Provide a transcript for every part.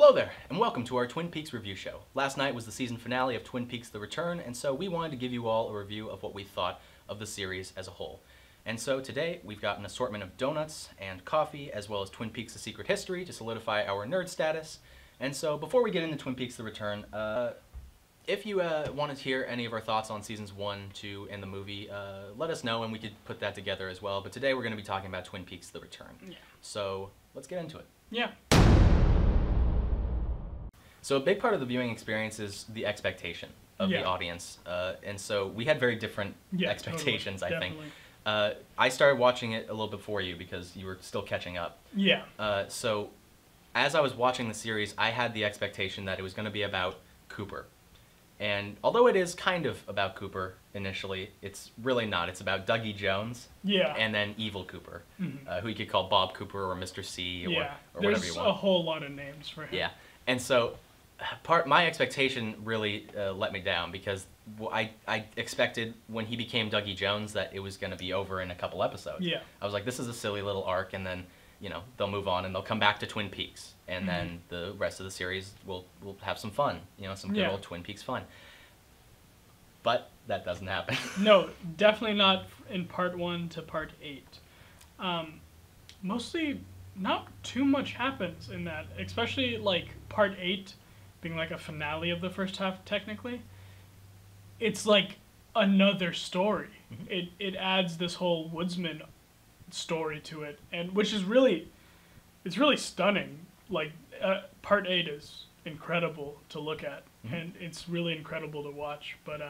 Hello there, and welcome to our Twin Peaks review show. Last night was the season finale of Twin Peaks The Return, and so we wanted to give you all a review of what we thought of the series as a whole. And so today, we've got an assortment of donuts and coffee, as well as Twin Peaks The Secret History to solidify our nerd status. And so before we get into Twin Peaks The Return, if you want to hear any of our thoughts on seasons 1, 2, and the movie, let us know and we could put that together as well. But today we're going to be talking about Twin Peaks The Return. Yeah. So let's get into it. Yeah. So a big part of the viewing experience is the expectation of the audience. And so we had very different expectations, totally. I think. I started watching it a little before you because you were still catching up. Yeah. So as I was watching the series, I had the expectation that it was going to be about Cooper. And although it is kind of about Cooper initially, it's really not. It's about Dougie Jones and then Evil Cooper, who you could call Bob Cooper or Mr. C or whatever you want. There's a whole lot of names for him. Yeah. And so my expectation really let me down because I expected when he became Dougie Jones that it was going to be over in a couple episodes. Yeah. I was like, this is a silly little arc, and then they'll move on and they'll come back to Twin Peaks, and then the rest of the series will have some fun, some good old Twin Peaks fun. But that doesn't happen. No, definitely not in part 1 to part 8. Mostly, not too much happens in that, especially like part 8 being like a finale of the first half technically. It's like another story. It adds this whole woodsman story to it, and which is really stunning. Like part 8 is incredible to look at, and it's really incredible to watch, but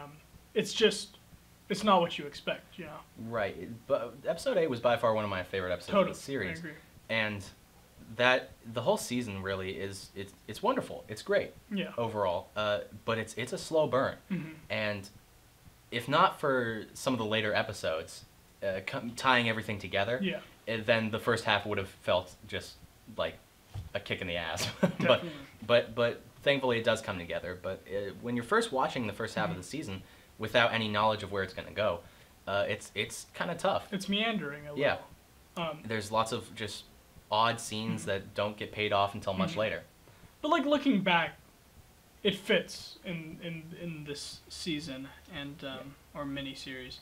it's not what you expect, Right, but episode 8 was by far one of my favorite episodes of the series. I agree. And that the whole season really is it's wonderful. It's great. Yeah. Overall, but it's a slow burn. And if not for some of the later episodes tying everything together, then the first half would have felt just like a kick in the ass. but thankfully it does come together. But when you're first watching the first half of the season without any knowledge of where it's going to go, it's kind of tough. It's meandering a little. Yeah. There's lots of just odd scenes that don't get paid off until much later. But like looking back, it fits in this season and or mini-series.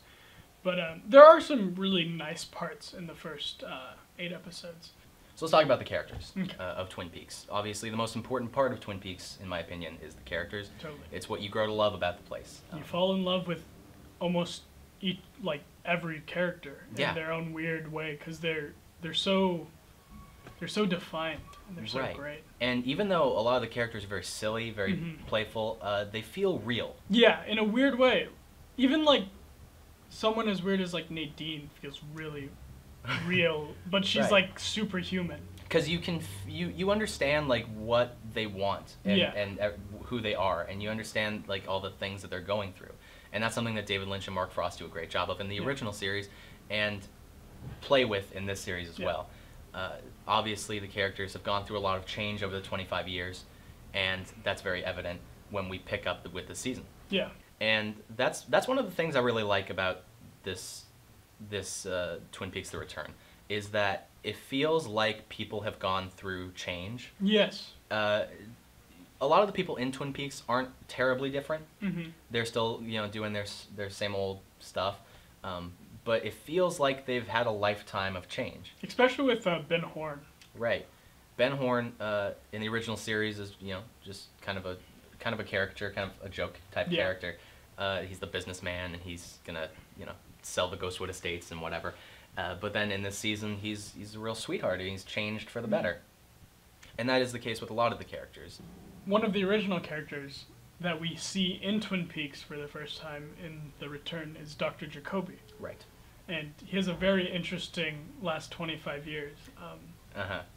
But there are some really nice parts in the first 8 episodes. So let's talk about the characters of Twin Peaks. Obviously, the most important part of Twin Peaks, in my opinion, is the characters. Totally. It's what you grow to love about the place. You fall in love with almost every character in their own weird way because they're so defined and they're so great. And even though a lot of the characters are very silly, very playful, they feel real. Yeah, in a weird way. Even like someone as weird as like Nadine feels really real, but she's like superhuman. Because you understand like what they want and who they are, and you understand like all the things that they're going through, and that's something that David Lynch and Mark Frost do a great job of in the original series, and play with in this series as well. Obviously, the characters have gone through a lot of change over the 25 years, and that's very evident when we pick up with the season. Yeah. And that's one of the things I really like about this Twin Peaks: The Return, is that it feels like people have gone through change. Yes. A lot of the people in Twin Peaks aren't terribly different. They're still doing their same old stuff. But it feels like they've had a lifetime of change. Especially with Ben Horne. Right. Ben Horne in the original series is just kind of a caricature, kind of a joke type character. He's the businessman, and he's gonna sell the Ghostwood Estates and whatever. But then in this season, he's a real sweetheart, and he's changed for the better. And that is the case with a lot of the characters. One of the original characters that we see in Twin Peaks for the first time in The Return is Dr. Jacoby. Right. And he has a very interesting last 25 years.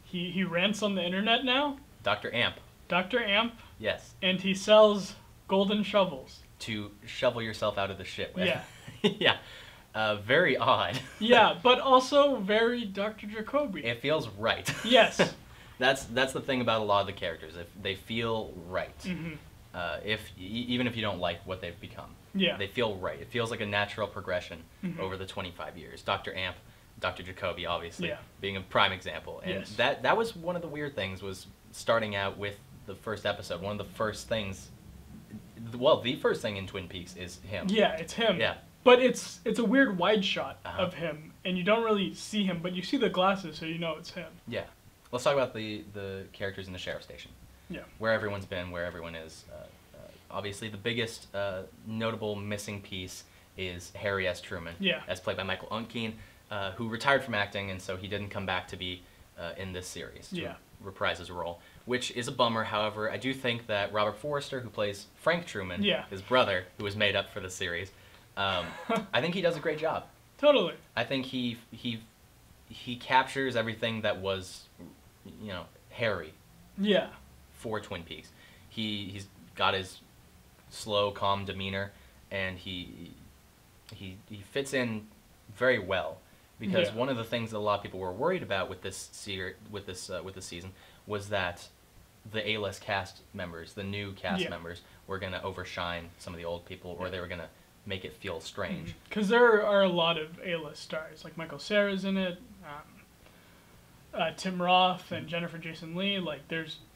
He rants on the internet now. Dr. Amp. Dr. Amp. Yes. And he sells golden shovels. To shovel yourself out of the shit with. Yeah. Yeah. Very odd. Yeah, but also very Dr. Jacoby. It feels right. Yes. That's the thing about a lot of the characters. If they feel right. Even if you don't like what they've become. Yeah. They feel right. It feels like a natural progression over the 25 years. Dr. Amp, Dr. Jacoby, obviously, being a prime example. And that was one of the weird things, was starting out with the first episode, one of the first things, well, the first thing in Twin Peaks is him. Yeah, it's him. Yeah. But it's a weird wide shot Uh-huh. of him, and you don't really see him, but you see the glasses, so you know it's him. Yeah. Let's talk about the characters in the sheriff station. Yeah. Where everyone's been, where everyone is. Obviously, the biggest notable missing piece is Harry S. Truman, Yeah. as played by Michael Unkeen, who retired from acting, and so he didn't come back to be in this series to Yeah. reprise his role, which is a bummer. However, I do think that Robert Forrester, who plays Frank Truman, Yeah. his brother, who was made up for the series, I think he does a great job. Totally. I think he captures everything that was, Harry Yeah. for Twin Peaks. He's got his slow, calm demeanor, and he fits in very well. Because Yeah. one of the things that a lot of people were worried about with this season was that the A-list cast members, the new cast Yeah. members, were going to overshine some of the old people, or they were going to make it feel strange. Because there are a lot of A-list stars, like Michael Cera's in it, Tim Roth and Jennifer Jason Leigh. Like,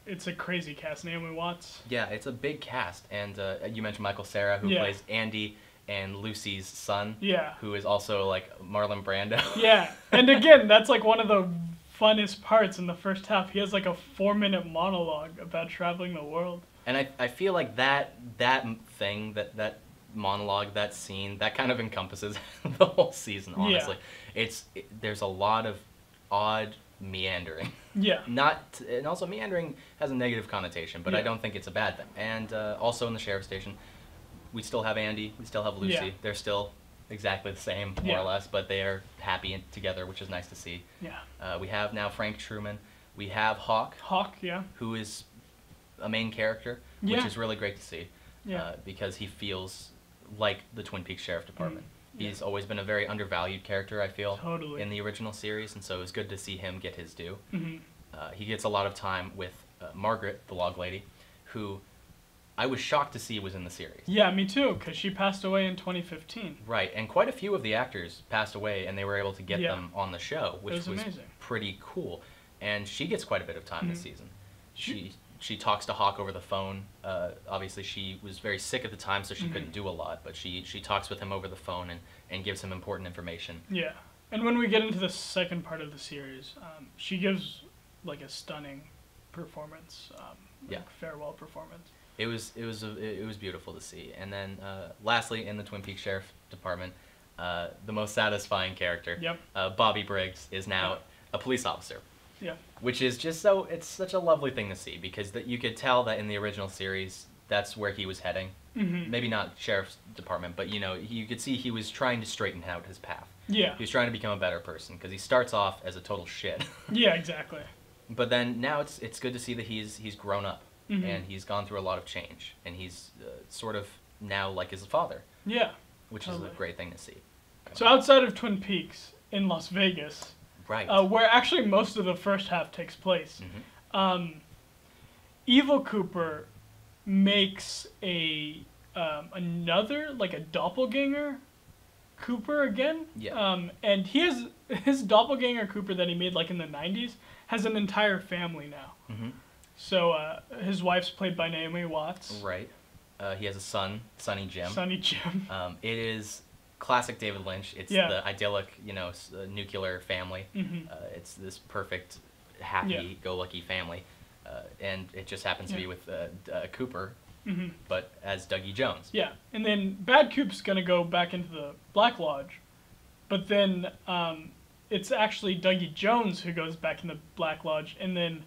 it's a crazy cast. Naomi Watts. Yeah, it's a big cast, and you mentioned Michael Cera, who Yeah. plays Andy and Lucy's son, Yeah. who is also like Marlon Brando. Yeah, and again, that's like one of the funnest parts in the first half. He has like a 4-minute monologue about traveling the world. And I feel like that thing, that monologue, that scene, that kind of encompasses the whole season, honestly. There's a lot of odd meandering. Yeah. And also meandering has a negative connotation, but I Yeah. don't think it's a bad thing. And also in the sheriff station, we still have Andy, we still have Lucy. Yeah. They're still exactly the same, more Yeah. or less, but they are happy together, which is nice to see. Yeah. We have now Frank Truman. We have Hawk, Hawk, yeah. who is a main character, which Yeah. is really great to see. Yeah. Because he feels like the Twin Peaks Sheriff Department. Yeah. He's always been a very undervalued character, I feel, Totally. in the original series, and so it was good to see him get his due. Mhm. He gets a lot of time with Margaret, the log lady, who I was shocked to see was in the series. Yeah, me too, because she passed away in 2015. Right, and quite a few of the actors passed away, and they were able to get Yeah. them on the show, which was amazing. pretty cool. And she gets quite a bit of time this Mhm. season. She talks to Hawk over the phone. Obviously, she was very sick at the time, so she Mhm. couldn't do a lot, but she talks with him over the phone and gives him important information. Yeah. And when we get into the second part of the series, she gives like a stunning performance, Yeah. farewell performance. It was beautiful to see. And then lastly, in the Twin Peaks Sheriff Department, the most satisfying character, Yep. Bobby Briggs, is now Yeah. a police officer. Yeah. Which is just it's such a lovely thing to see, because you could tell that in the original series, that's where he was heading. Mhm. Maybe not Sheriff's Department, but you could see he was trying to straighten out his path. Yeah. He was trying to become a better person, because he starts off as a total shit. Yeah, exactly. But then now it's good to see that he's grown up, Mhm. and he's gone through a lot of change, and he's sort of now like his father, Yeah. which is Totally. a great thing to see. So outside of Twin Peaks, in Las Vegas, Right. where actually most of the first half takes place, Mhm. Evil Cooper makes another, like a doppelganger Cooper again. Yeah. And he has his doppelganger Cooper that he made like in the 90s has an entire family now. Mhm. So his wife's played by Naomi Watts. Right. He has a son, Sonny Jim. Sonny Jim. It is classic David Lynch. It's Yeah. the idyllic, nuclear family. Mhm. It's this perfect, happy-go-lucky family, and it just happens to be Yeah. with Cooper, Mhm. but as Dougie Jones. Yeah, and then Bad Coop's gonna go back into the Black Lodge, but then it's actually Dougie Jones who goes back in the Black Lodge, and then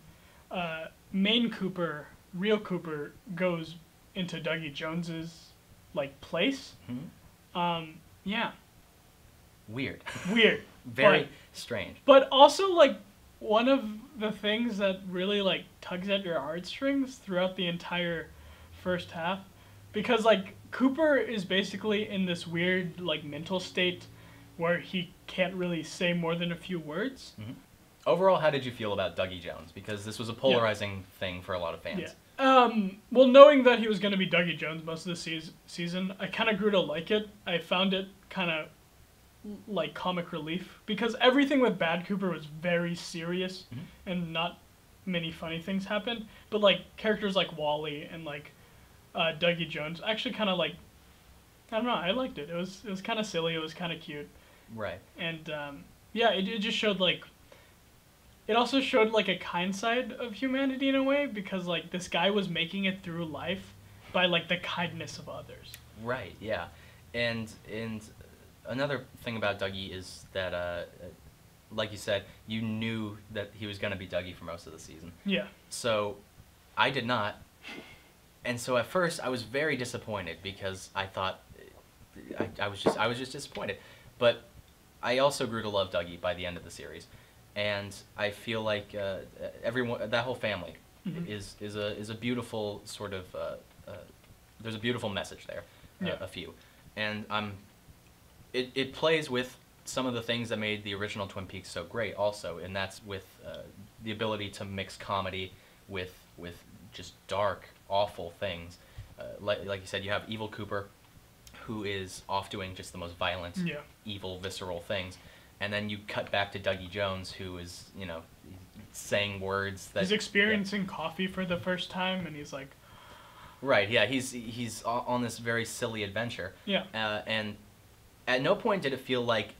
main Cooper, real Cooper, goes into Dougie Jones's like place. Mhm. Yeah, Weird. weird, Very but, strange. but also like one of the things that really like tugs at your heartstrings throughout the entire first half, because like Cooper is basically in this weird like mental state where he can't really say more than a few words. Mhm. Overall, how did you feel about Dougie Jones? Because this was a polarizing thing for a lot of fans. Yeah. Well, knowing that he was going to be Dougie Jones most of the season, I kind of grew to like it. I found it kind of like comic relief, because everything with Bad Cooper was very serious and not many funny things happened. But like characters like Wally and like Dougie Jones actually kind of like, I don't know, I liked it. It was kind of silly. It was kind of cute. Right. And yeah, it just showed like. It also showed like a kind side of humanity in a way, because like this guy was making it through life by like the kindness of others. Right. Yeah. And another thing about Dougie is that like you said, you knew that he was going to be Dougie for most of the season. Yeah. So I did not. And so at first I was very disappointed because I thought I was just disappointed. But I also grew to love Dougie by the end of the series. And I feel like everyone, that whole family, is a beautiful sort of there's a beautiful message there, a few, and it plays with some of the things that made the original Twin Peaks so great, also, and that's with the ability to mix comedy with just dark, awful things. Like you said, you have Evil Cooper, who is off doing just the most violent, evil, visceral things. And then you cut back to Dougie Jones, who is, saying words that... He's experiencing coffee for the first time, and he's like... Right, yeah, he's on this very silly adventure. Yeah. And at no point did it feel like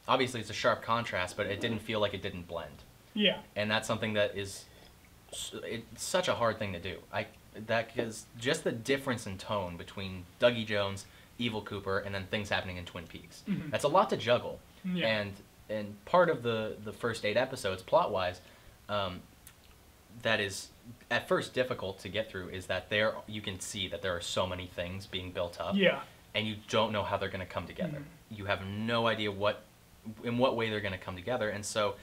obviously it's a sharp contrast, but it didn't feel like it didn't blend. Yeah. And that's something that it's such a hard thing to do. Because just the difference in tone between Dougie Jones, Evil Cooper, and then things happening in Twin Peaks. That's a lot to juggle. Yeah. And part of the first 8 episodes, plot-wise, that is at first difficult to get through, is that you can see that there are so many things being built up. Yeah. And you don't know how they're going to come together. You have no idea in what way they're going to come together. And so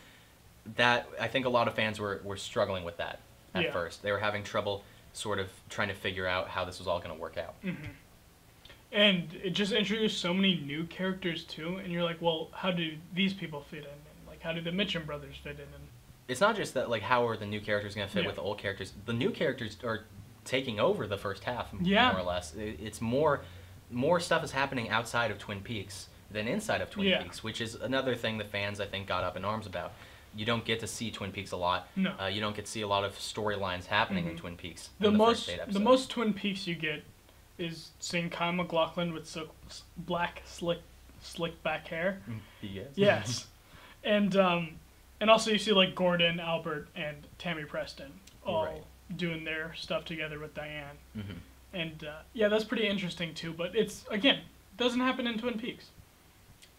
that, I think a lot of fans were struggling with that at first. They were having trouble sort of trying to figure out how this was all going to work out. And it just introduced so many new characters too, and you're like, well, how do these people fit in? And like, how do the Mitchum brothers fit in? And it's not just that, like, how are the new characters going to fit with the old characters? The new characters are taking over the first half, more or less. It's more stuff is happening outside of Twin Peaks than inside of Twin Peaks, which is another thing the fans, I think, got up in arms about. You don't get to see Twin Peaks a lot. No. You don't get to see a lot of storylines happening in Twin Peaks. The most Twin Peaks you get is seeing Kyle MacLachlan with black slick back hair. Yes. Yes. And also you see like Gordon, Albert, and Tammy Preston all doing their stuff together with Diane. And yeah, that's pretty interesting too, but it's, again, doesn't happen in Twin Peaks.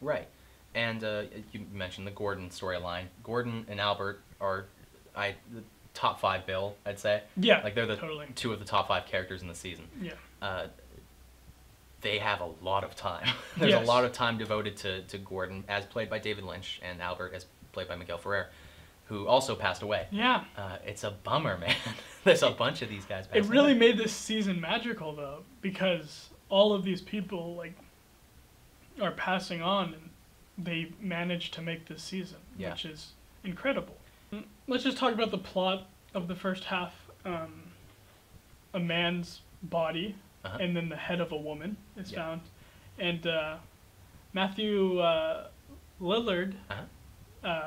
Right. And you mentioned the Gordon storyline. Gordon and Albert are the top 5 bill, I'd say. Yeah, like they're the two of the top 5 characters in the season. Yeah. They have a lot of time. There's a lot of time devoted to Gordon, as played by David Lynch, and Albert, as played by Miguel Ferrer, who also passed away. Yeah. It's a bummer, man. There's a bunch of these guys passing It really away. made this season magical, though, because all of these people like are passing on, and they managed to make this season, which is incredible. Let's just talk about the plot of the first half. A man's body, and then the head of a woman is found. And Matthew Lillard,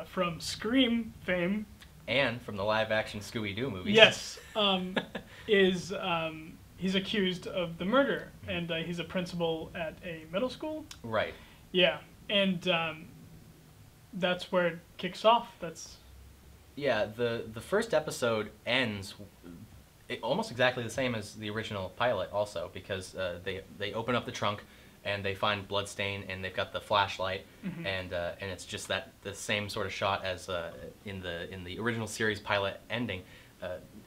from Scream fame, and from the live-action Scooby-Doo movies. Yes, he's accused of the murder, and he's a principal at a middle school. Right. Yeah, and that's where it kicks off. Yeah, the first episode ends almost exactly the same as the original pilot, also, because they open up the trunk and they find bloodstain, and they've got the flashlight, and it's just the same sort of shot as in the original series pilot ending.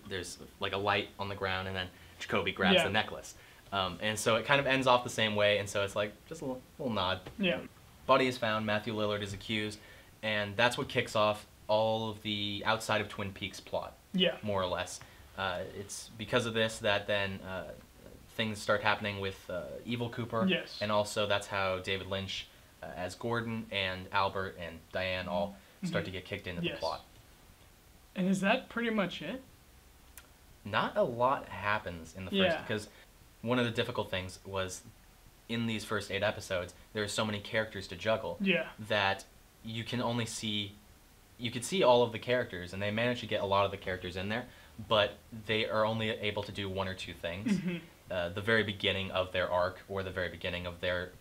There's like a light on the ground, and then Jacoby grabs the necklace, and so it kind of ends off the same way, and so it's like just a little nod. Yeah. Body is found. Matthew Lillard is accused, and that's what kicks off all of the outside of Twin Peaks plot. Yeah. More or less. It's because of this that then things start happening with Evil Cooper. Yes. And also that's how David Lynch, as Gordon, and Albert, and Diane all start to get kicked into the plot. And is that pretty much it? Not a lot happens in the first, because one of the difficult things was in these first 8 episodes, there are so many characters to juggle that you can only see you could see all of the characters, and they managed to get a lot of the characters in there, but they are only able to do one or two things. The very beginning of their arc, or the very beginning of their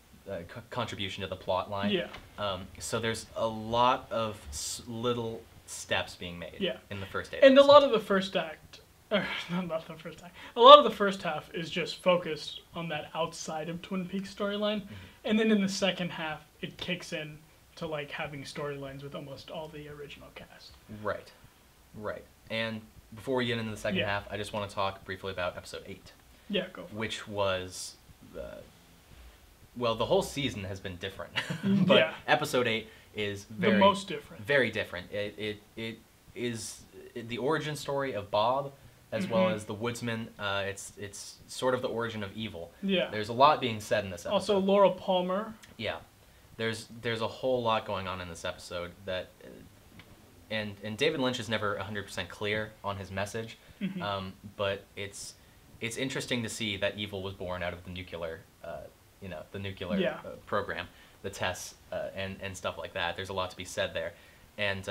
contribution to the plot line. Yeah. So there's a lot of little steps being made in the first 8 And episodes. a lot of the first act, or not the first act, a lot of the first half is just focused on that outside of Twin Peaks storyline. And then in the second half, it kicks in to like having storylines with almost all the original cast. Right. And before we get into the second half, I just want to talk briefly about episode 8. Yeah, go for it. Which was, well, the whole season has been different, but episode 8 is the most different. Very different. It is the origin story of Bob, as well as the Woodsman. It's sort of the origin of evil. Yeah. There's a lot being said in this episode. Also, Laura Palmer. Yeah. There's a whole lot going on in this episode that, and David Lynch is never 100% clear on his message, but it's interesting to see that evil was born out of the nuclear, program, the tests, and stuff like that. There's a lot to be said there, and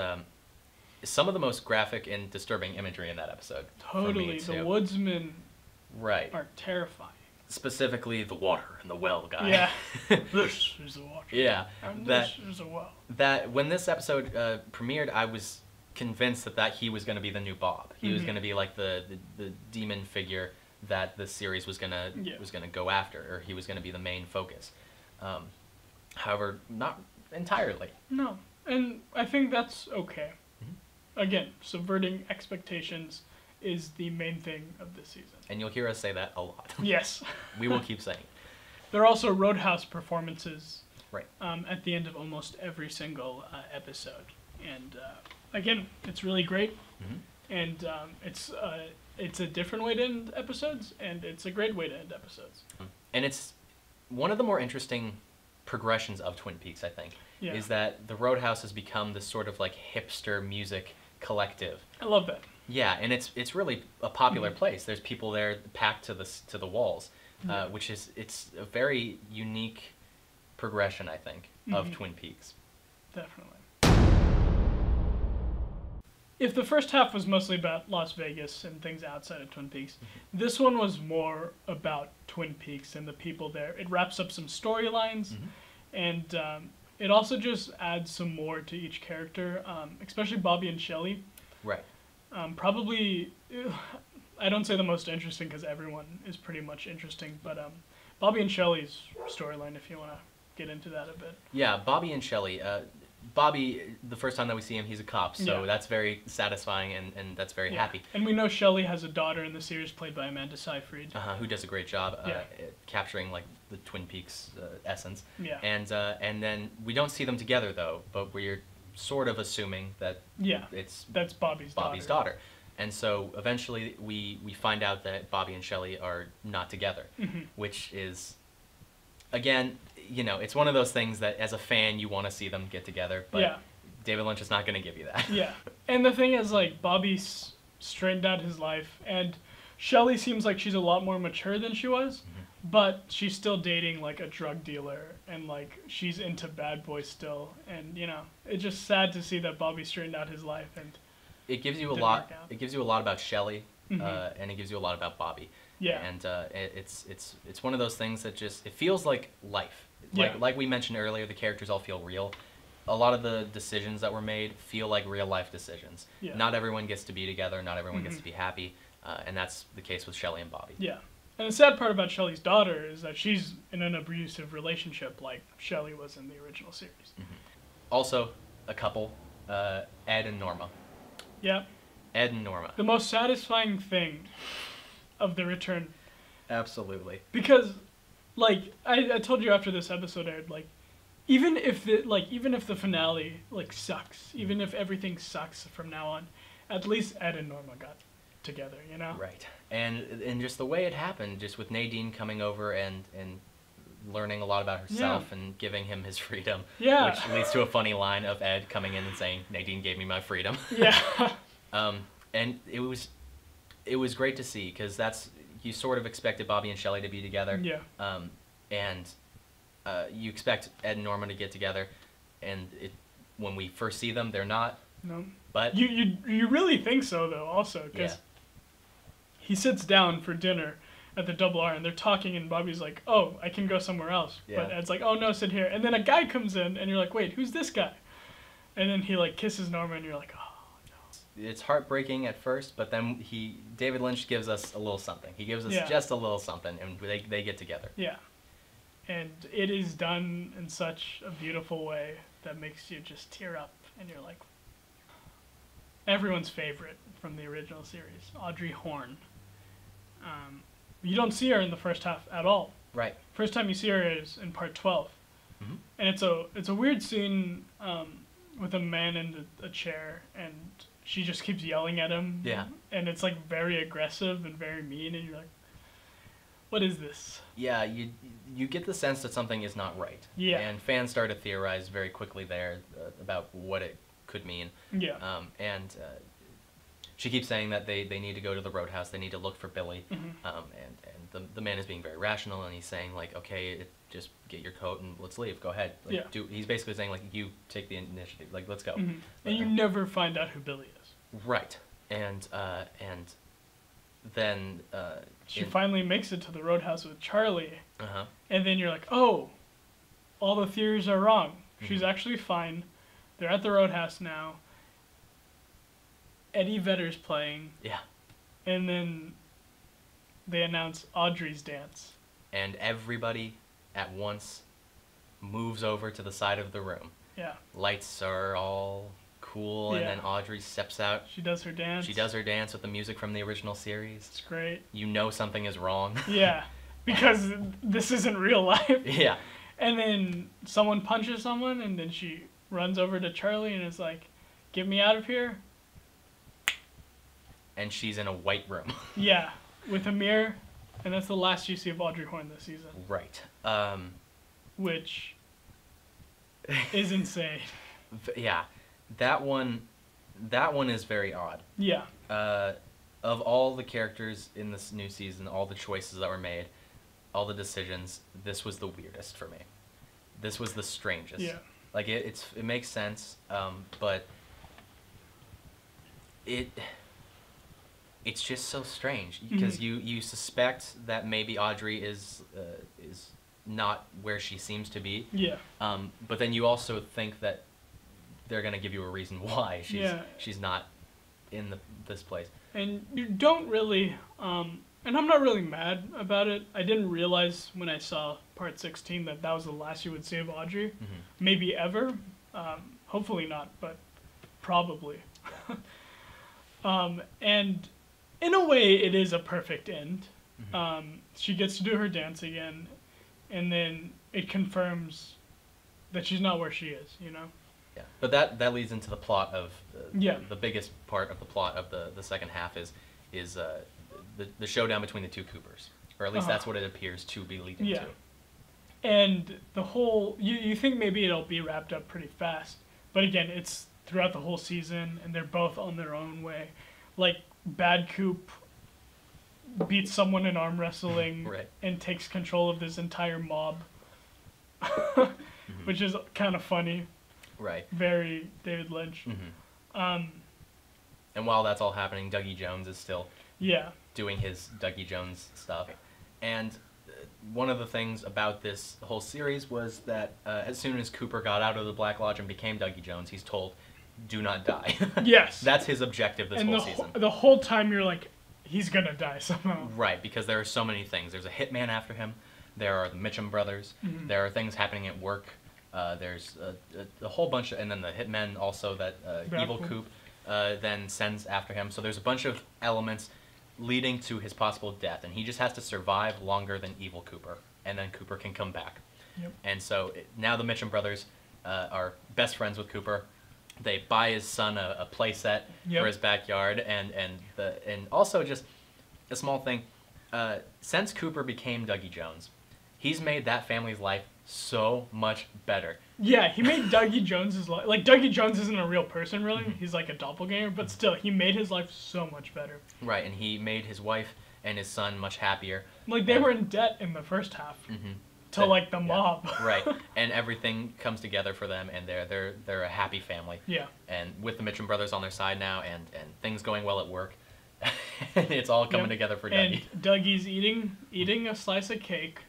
some of the most graphic and disturbing imagery in that episode. Totally, the Woodsmen. Right. Are terrifying. Specifically, the water and the well guy. Yeah. This is the water. Yeah. And this is a well. That when this episode premiered, I was convinced that he was going to be the new Bob. He was going to be like the demon figure that the series was gonna go after, or he was gonna be the main focus. However, not entirely. No, and I think that's okay. Again, subverting expectations is the main thing of this season. And you'll hear us say that a lot. Yes. We will keep saying. There are also Roadhouse performances. Right. At the end of almost every single episode, and again, it's really great. And it's a different way to end episodes, and it's a great way to end episodes. And it's one of the more interesting progressions of Twin Peaks, I think, is that the Roadhouse has become this sort of like hipster music collective. I love that. Yeah, and it's really a popular place. There's people there packed to the walls, which is it's a very unique progression, I think, of Twin Peaks. Definitely. If the first half was mostly about Las Vegas and things outside of Twin Peaks, this one was more about Twin Peaks and the people there. It wraps up some storylines, and it also just adds some more to each character, especially Bobby and Shelley. Right. Probably, I don't say the most interesting because everyone is pretty much interesting, but Bobby and Shelley's storyline, if you want to get into that a bit. Yeah, Bobby and Shelley. Bobby, the first time that we see him, he's a cop, so that's very satisfying, and that's very happy. And we know Shelley has a daughter in the series played by Amanda Seyfried. Who does a great job at capturing like the Twin Peaks essence. Yeah. And then we don't see them together though, but we're sort of assuming that that's Bobby's daughter. And so eventually we find out that Bobby and Shelley are not together, which is, again, you know, it's one of those things that as a fan you want to see them get together, but David Lynch is not going to give you that. Yeah. And the thing is, like, Bobby's straightened out his life, and Shelley seems like she's a lot more mature than she was, but she's still dating, like, a drug dealer, and, like, she's into bad boys still, and, you know, it's just sad to see that Bobby straightened out his life, and it gives you a lot. It gives you a lot about Shelley, and it gives you a lot about Bobby. Yeah. And it's one of those things that just, it feels like life. Like we mentioned earlier, the characters all feel real. A lot of the decisions that were made feel like real life decisions. Yeah. Not everyone gets to be together. Not everyone gets to be happy. And that's the case with Shelley and Bobby. Yeah. And the sad part about Shelley's daughter is that she's in an abusive relationship like Shelley was in the original series. Also, a couple, Ed and Norma. Yeah. Ed and Norma. The most satisfying thing of the return. Absolutely. Because, like, I told you after this episode aired, like, even if the finale, like, sucks, even if everything sucks from now on, at least Ed and Norma got together, you know? Right. And just the way it happened, just with Nadine coming over and learning a lot about herself and giving him his freedom, which leads to a funny line of Ed coming in and saying, "Nadine gave me my freedom." Yeah. And it was great to see, because you sort of expected Bobby and Shelley to be together. Yeah. And you expect Ed and Norma to get together, and when we first see them, they're not. No. But you really think so though, also, because yeah. he sits down for dinner at the Double R and they're talking and Bobby's like, "Oh, I can go somewhere else." Yeah. But Ed's like, "Oh no, sit here." And then a guy comes in and you're like, "Wait, who's this guy?" And then he like kisses Norma and you're like, "Oh no." It's heartbreaking at first, but then David Lynch gives us a little something. He gives us just a little something, and they get together. Yeah. And it is done in such a beautiful way that makes you just tear up and you're like, everyone's favorite from the original series, Audrey Horne. You don't see her in the first half at all. Right. First time you see her is in part 12. Mm-hmm. And it's a weird scene with a man in a chair and she just keeps yelling at him. Yeah. And it's like very aggressive and very mean and you're like, what is this? Yeah, you get the sense that something is not right. Yeah. And fans start to theorize very quickly there about what it could mean. Yeah. And she keeps saying that they need to go to the roadhouse, they need to look for Billy. Mm-hmm. And the man is being very rational, and he's saying, like, okay, just get your coat and let's leave, go ahead. Like, Yeah. he's basically saying, like, you take the initiative, like, let's go. Mm-hmm. And you never find out who Billy is. Right. And then... she finally makes it to the roadhouse with Charlie. Uh-huh. And then you're like, oh, all the theories are wrong. She's Mm-hmm. actually fine. They're at the roadhouse now. Eddie Vedder's playing. Yeah. And then they announce Audrey's dance. And everybody at once moves over to the side of the room. Yeah. Lights are all cool, and Yeah. then Audrey steps out. She does her dance. She does her dance with the music from the original series. It's great. You know something is wrong. Yeah. Because this isn't real life. Yeah. And then someone punches someone, and then she runs over to Charlie and is like, get me out of here. And she's in a white room. Yeah. With a mirror. And that's the last you see of Audrey Horne this season. Right. Which is insane. Yeah. That one is very odd. Yeah. Of all the characters in this new season, all the choices that were made, all the decisions, this was the weirdest for me. This was the strangest. Yeah. Like, it makes sense, but it's just so strange because you suspect that maybe Audrey is not where she seems to be. Yeah. But then you also think that they're gonna give you a reason why she's not in this place. And you don't really, and I'm not really mad about it. I didn't realize when I saw part 16 that was the last you would see of Audrey. Mm-hmm. Maybe ever. Hopefully not, but probably. And in a way, it is a perfect end. Mm-hmm. She gets to do her dance again, and then it confirms that she's not where she is, you know? Yeah, but that leads into the plot of the biggest part of the plot of the second half is the showdown between the two Coopers, or at least that's what it appears to be leading to. And the whole you think maybe it'll be wrapped up pretty fast, but again, it's throughout the whole season, and they're both on their own way. Like, Bad Coop beats someone in arm wrestling Right. and takes control of this entire mob, which is kind of funny. Right. Very David Lynch. Mm-hmm. And while that's all happening, Dougie Jones is still doing his Dougie Jones stuff. And one of the things about this whole series was that as soon as Cooper got out of the Black Lodge and became Dougie Jones, he's told, do not die. Yes. That's his objective this whole season. The whole time you're like, he's gonna die somehow. Right, because there are so many things. There's a hitman after him. There are the Mitchum brothers. Mm-hmm. There are things happening at work. There's a whole bunch of, and then the hitmen also that Evil Coop then sends after him. So there's a bunch of elements leading to his possible death, and he just has to survive longer than Evil Cooper, and then Cooper can come back. Yep. And so now the Mitchum brothers are best friends with Cooper. They buy his son a play set for his backyard, and also just a small thing. Since Cooper became Dougie Jones, he's made that family's life so much better. Yeah, he made Dougie Jones's life... Like, Dougie Jones isn't a real person, really. He's like a doppelganger, but still, he made his life so much better. Right, and he made his wife and his son much happier. Like, they were in debt in the first half to like the mob. Right, and everything comes together for them, and they're a happy family. Yeah. And with the Mitchum brothers on their side now, and things going well at work, it's all coming together for Dougie. And Dougie's eating a slice of cake,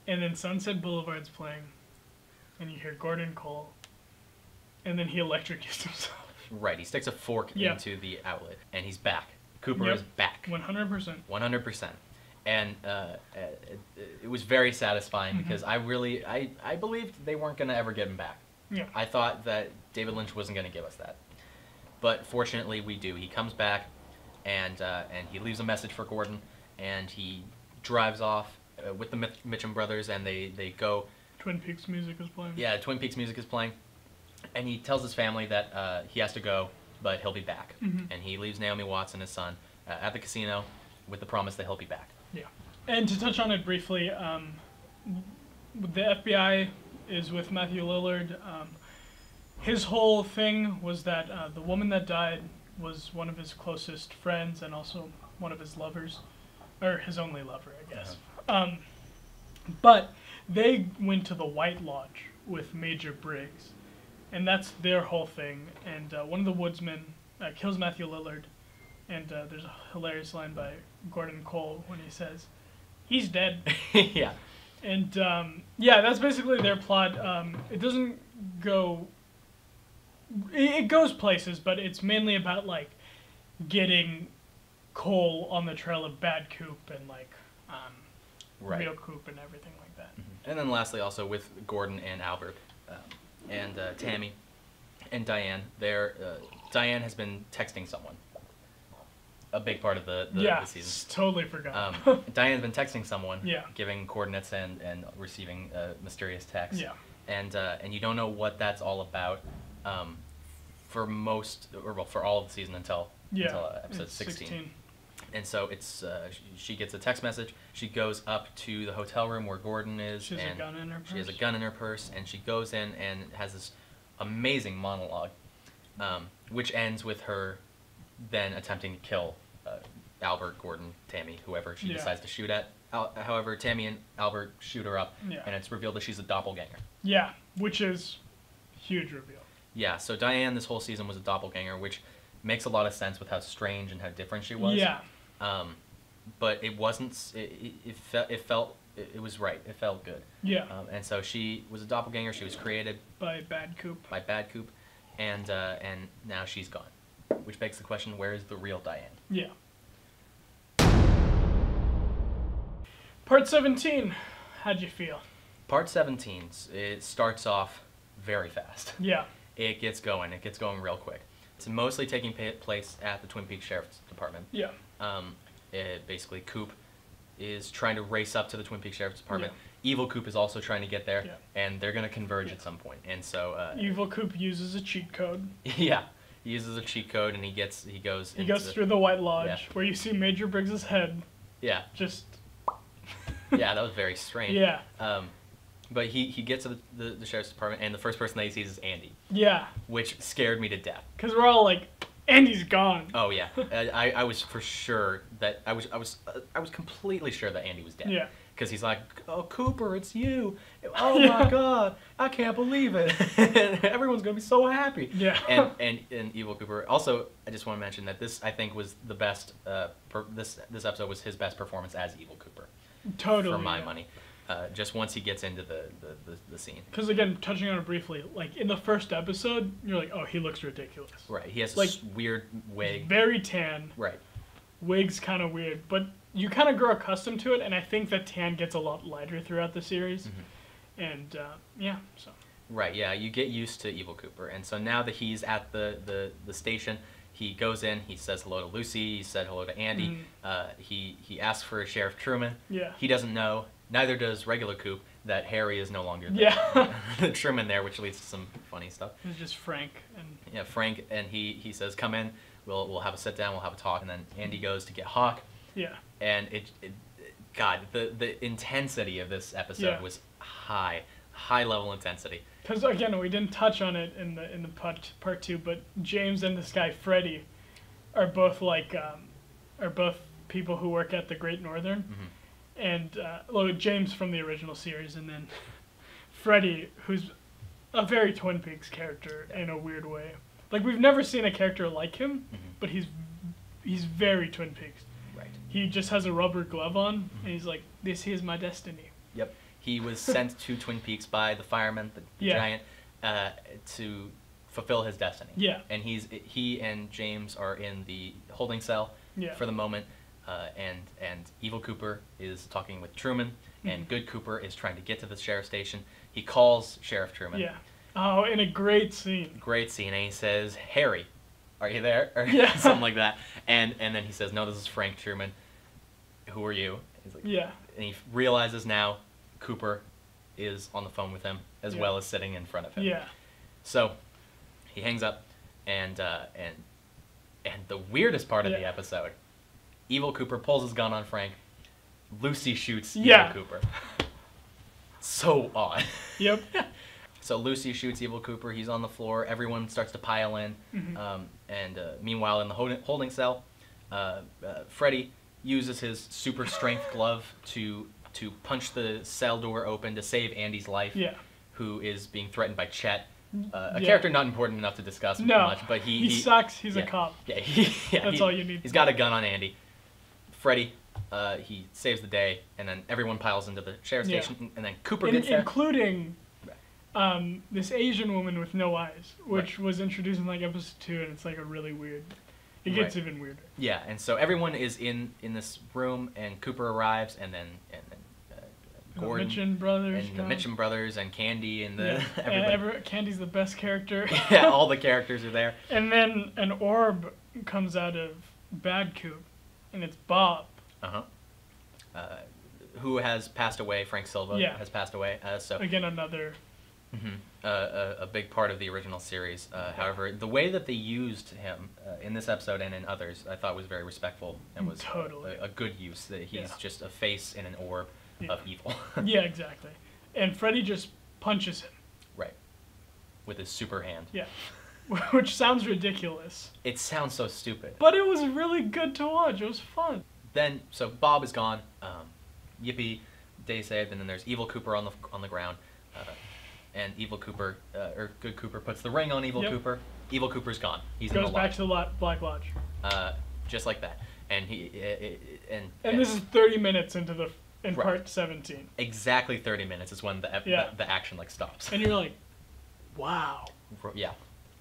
and then Sunset Boulevard's playing, and you hear Gordon Cole, and then he electrocutes himself. Right, he sticks a fork into the outlet, and he's back. Cooper is back. 100%. 100%. And it was very satisfying because I believed they weren't going to ever get him back. Yeah. I thought that David Lynch wasn't going to give us that. But fortunately, we do. He comes back, and he leaves a message for Gordon, and he drives off with the Mitchum brothers, and they go. Twin Peaks music is playing. Yeah, Twin Peaks music is playing. And he tells his family that he has to go, but he'll be back. And he leaves Naomi Watts and his son at the casino with the promise that he'll be back. Yeah. And to touch on it briefly, the FBI is with Matthew Lillard. His whole thing was that the woman that died was one of his closest friends and also one of his lovers, or his only lover, I guess. But they went to the White Lodge with Major Briggs, and that's their whole thing. And one of the woodsmen kills Matthew Lillard, and there's a hilarious line by Gordon Cole when he says, "He's dead." Yeah. And yeah, that's basically their plot. It doesn't go. It goes places, but it's mainly about like getting Cole on the trail of bad Coop and like real Coop and everything like that. And then lastly, also with Gordon and Albert and Tammy and Diane, Diane has been texting someone. A big part of the season. Totally forgot. Diane's been texting someone, Yeah. giving coordinates and receiving mysterious texts. Yeah. And you don't know what that's all about for all of the season until episode 16. And so it's she gets a text message. She goes up to the hotel room where Gordon is. She has a gun in her purse. She has a gun in her purse, and she goes in and has this amazing monologue, which ends with her then attempting to kill Albert, Gordon, Tammy, whoever she decides to shoot at. However, Tammy and Albert shoot her up, and it's revealed that she's a doppelganger. Yeah, which is huge reveal. Yeah, so Diane this whole season was a doppelganger, which makes a lot of sense with how strange and how different she was. Yeah. But it wasn't. It was right. It felt good. Yeah. And so she was a doppelganger. She was created by Bad Coop. And now she's gone. Which begs the question, where is the real Diane? Yeah. Part 17, how'd you feel? Part 17, it starts off very fast. Yeah. It gets going real quick. It's mostly taking place at the Twin Peaks Sheriff's Department. Yeah. Basically, Coop is trying to race up to the Twin Peaks Sheriff's Department. Yeah. Evil Coop is also trying to get there, and they're going to converge at some point. And so Evil Coop uses a cheat code. Yeah. He uses a cheat code, and he goes through the White Lodge, where you see Major Briggs' head. Yeah. Just. Yeah, that was very strange. Yeah. But he gets to the sheriff's department, and the first person that he sees is Andy. Yeah. Which scared me to death. Because we're all like, Andy's gone. Oh yeah, I was for sure that I was completely sure that Andy was dead. Yeah. Because he's like, "Oh, Cooper, it's you! Oh my God, I can't believe it! Everyone's gonna be so happy." Yeah. And Evil Cooper. Also, I just want to mention that this I think was the best. This episode was his best performance as Evil Cooper. Totally. For my money. Just once he gets into the scene. Because again, touching on it briefly, like in the first episode, you're like, oh, he looks ridiculous. Right. He has like, a weird wig. Very tan. Right. Wig's kind of weird, but you kind of grow accustomed to it, and I think that tan gets a lot lighter throughout the series. And yeah, so. Right. Yeah. You get used to Evil Cooper, and so now that he's at the station. He goes in, he says hello to Lucy, he said hello to Andy, he asks for Sheriff Truman. Yeah. He doesn't know, neither does regular Coop, that Harry is no longer the Truman there, which leads to some funny stuff. It's just Frank. Yeah, Frank, and he says, come in, we'll have a sit down, we'll have a talk, and then Andy goes to get Hawk. Yeah. And God, the intensity of this episode was high level intensity. Because again, we didn't touch on it in the part 2, but James and this guy Freddie are both like both people who work at the Great Northern, and James from the original series, and then Freddy, who's a very Twin Peaks character in a weird way. Like, we've never seen a character like him, but he's very Twin Peaks. Right. He just has a rubber glove on, and he's like, "This is my destiny." Yep. He was sent to Twin Peaks by the fireman, the giant, to fulfill his destiny. Yeah. And he and James are in the holding cell for the moment, and Evil Cooper is talking with Truman, and Good Cooper is trying to get to the sheriff's station. He calls Sheriff Truman. Yeah. Oh, in a great scene. Great scene, and he says, "Harry, are you there?" Or Yeah. something like that. And then he says, "No, this is Frank Truman. Who are you?" He's like, Yeah. And he realizes now Cooper is on the phone with him as well as sitting in front of him. Yeah. So he hangs up, and the weirdest part of the episode, Evil Cooper pulls his gun on Frank. Lucy shoots Evil Cooper. So odd. Yep. So Lucy shoots Evil Cooper. He's on the floor. Everyone starts to pile in. Meanwhile, in the holding cell, Freddy uses his super strength glove to punch the cell door open to save Andy's life, who is being threatened by Chet, a character not important enough to discuss much, but he sucks. He's a cop. Yeah, That's all you need. He's got a gun on Andy. Freddy, he saves the day, and then everyone piles into the sheriff's station, and then Cooper gets there. Including this Asian woman with no eyes, which was introduced in like episode 2, and it's like a really weird. It gets even weirder. Yeah, and so everyone is in this room, and Cooper arrives, and then Gordon, the Mitchum brothers, and the Mitchum brothers, and Candy, and Candy's the best character. Yeah, all the characters are there. And then an orb comes out of Bad Coop, and it's Bob. Who has passed away? Frank Silva has passed away. So again, another. A big part of the original series. However, the way that they used him in this episode and in others, I thought was very respectful and was a good use. That he's just a face in an orb of evil. Yeah, exactly. And Freddy just punches him. Right. With his super hand. Yeah. Which sounds ridiculous. It sounds so stupid. But it was really good to watch. It was fun. Then, so Bob is gone. Yippee, day saved, and then there's Evil Cooper on the ground. And Evil Cooper, or Good Cooper, puts the ring on Evil Cooper. Evil Cooper's gone. He's goes back to the Black Lodge. Just like that. And and this is 30 minutes into part 17. Exactly 30 minutes is when the action like stops. And you're like, wow. Yeah.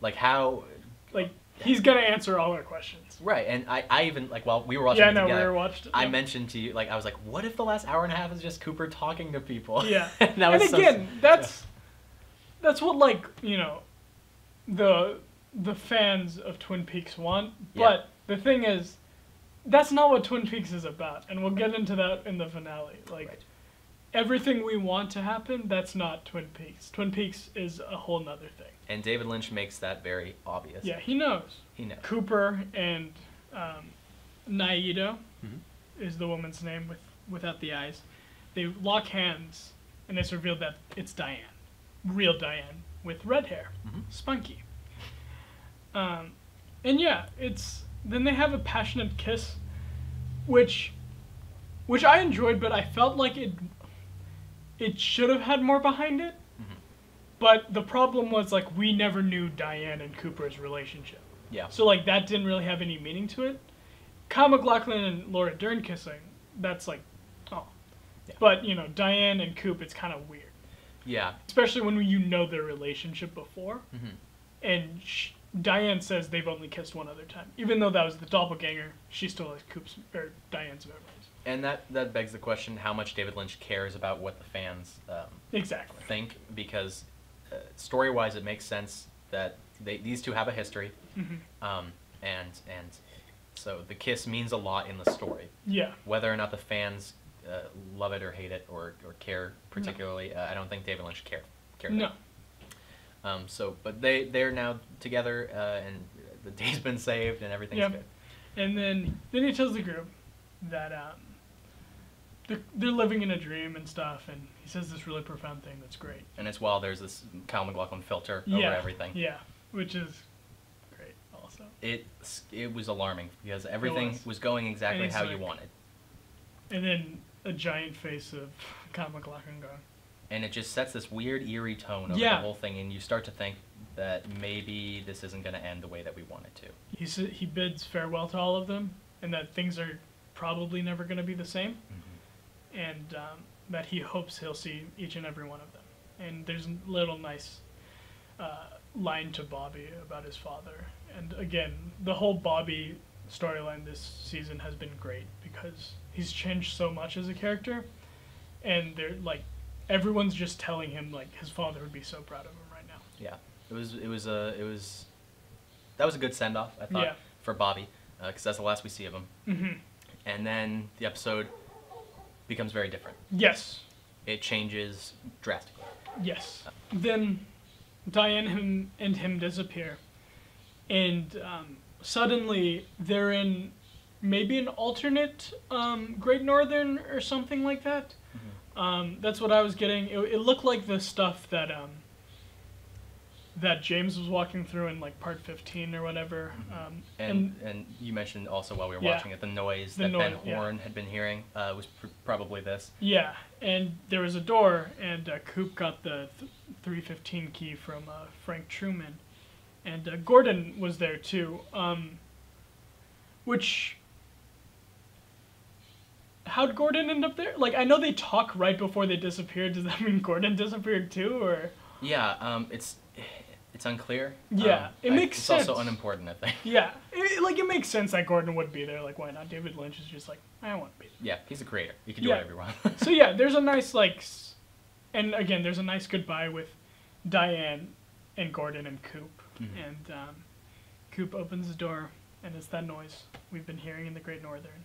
Like how. Like he's gonna answer all our questions. Right. And I even like while we were watching we were watching. I mentioned to you I was like, what if the last hour and a half is just Cooper talking to people? Yeah. And again, that's what like the fans of Twin Peaks want. But the thing is, that's not what Twin Peaks is about, and we'll get into that in the finale. Like everything we want to happen, that's not Twin Peaks. Twin Peaks is a whole nother thing. And David Lynch makes that very obvious. Yeah, he knows. He knows. Cooper and Naido is the woman's name without the eyes. They lock hands, and it's revealed that it's Diane. Real Diane with red hair, spunky. And yeah, then they have a passionate kiss, which I enjoyed, but I felt like it should have had more behind it. But the problem was like we never knew Diane and Cooper's relationship. Yeah. So like that didn't really have any meaning to it. Kyle MacLachlan and Laura Dern kissing, that's like, oh. Yeah. But Diane and Coop, it's kind of weird. Yeah. Especially when you know their relationship before. And Diane says they've only kissed one other time. Even though that was the doppelganger, she still has Diane's memories. And that begs the question how much David Lynch cares about what the fans think. Because story-wise, it makes sense that these two have a history. And so the kiss means a lot in the story. Yeah. Whether or not the fans love it or hate it or care particularly, I don't think David Lynch cared. No. But they're now together, and the day's been saved, and everything's good. And then he tells the group that they're living in a dream and stuff, and he says this really profound thing that's great. And it's while there's this Kyle MacLachlan filter over everything. Yeah, which is great also. It was alarming because everything was going exactly how you wanted. And then a giant face of Kyle MacLachlan gone. And it just sets this weird, eerie tone over Yeah. the whole thing, and you start to think that maybe this isn't going to end the way that we want it to. He bids farewell to all of them, and that things are probably never going to be the same, and that he hopes he'll see each and every one of them. And there's a little nice line to Bobby about his father. And again, the whole Bobby storyline this season has been great because he's changed so much as a character, and they're like, everyone's just telling him like his father would be so proud of him right now. Yeah, that was a good send off, I thought, for Bobby, because that's the last we see of him. Mm-hmm. And then the episode becomes very different. Yes. It changes drastically. Yes. Then Diane and him disappear, and suddenly they're in maybe an alternate Great Northern or something like that. Mm-hmm. That's what I was getting. It looked like the stuff that that James was walking through in like part 15 or whatever. Mm-hmm. And you mentioned also while we were watching it, the noise that Ben Horn had been hearing was probably this. Yeah, and there was a door, and Coop got the 315 key from Frank Truman. And Gordon was there too, which... How'd Gordon end up there? Like, I know they talk right before they disappeared. Does that mean Gordon disappeared too, or...? Yeah, it's unclear. Yeah, it makes sense. It's also unimportant, I think. Yeah, it makes sense that Gordon would be there. Like, why not? David Lynch is just like, I want to be there. Yeah, he's a creator. He can do whatever he wants. So yeah, there's a nice, like... And again, there's a nice goodbye with Diane and Gordon and Coop. Mm-hmm. And Coop opens the door, and it's that noise we've been hearing in the Great Northern.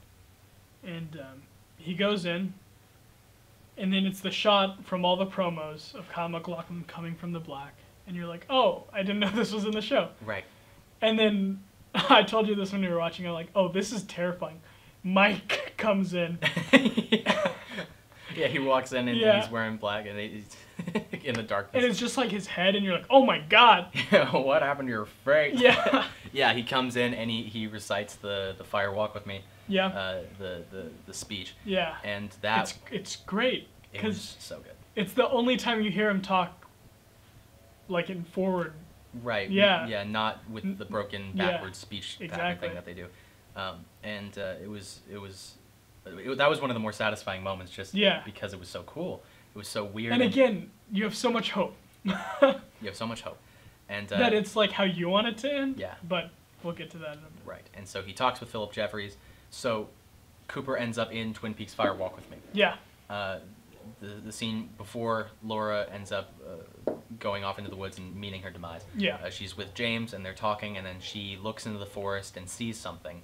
And he goes in, and then it's the shot from all the promos of Kyle MacLachlan coming from the black. And you're like, oh, I didn't know this was in the show. Right. And then, I told you this when you were watching, I'm like, oh, this is terrifying. Mike comes in. Yeah, he walks in and he's wearing black and he's in the darkness. And it's just like his head and you're like, oh my god. What happened to your face? Yeah. Yeah, he comes in and he recites the Fire Walk With Me. Yeah. The speech. Yeah. And that... It's great. It was so good. It's the only time you hear him talk like in forward. Right. Yeah. Yeah, not with the broken backwards speech pattern thing that they do. That was one of the more satisfying moments just because it was so cool. It was so weird. And again, you have so much hope. You have so much hope. And that it's like how you want it to end. Yeah. But we'll get to that in a bit. Right. And so he talks with Philip Jeffries. So Cooper ends up in Twin Peaks Fire Walk With Me. Yeah. The scene before Laura ends up going off into the woods and meeting her demise. Yeah. She's with James and they're talking, and then she looks into the forest and sees something.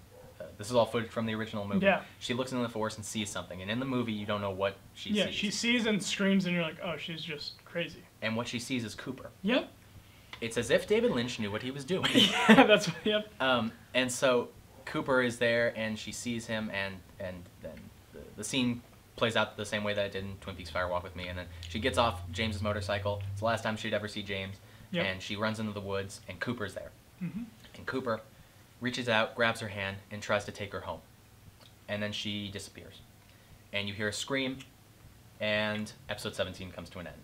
This is all footage from the original movie. Yeah. She looks into the forest and sees something, and in the movie you don't know what she sees. Yeah, she sees and screams, and you're like, oh, she's just crazy. And what she sees is Cooper. Yep. It's as if David Lynch knew what he was doing. Yeah, that's yep. And so Cooper is there, and she sees him, and then the scene plays out the same way that it did in Twin Peaks Fire Walk With Me, and then she gets off James's motorcycle. It's the last time she'd ever see James, and she runs into the woods, and Cooper's there. Mm-hmm. And Cooper reaches out, grabs her hand, and tries to take her home. And then she disappears. And you hear a scream, and episode 17 comes to an end.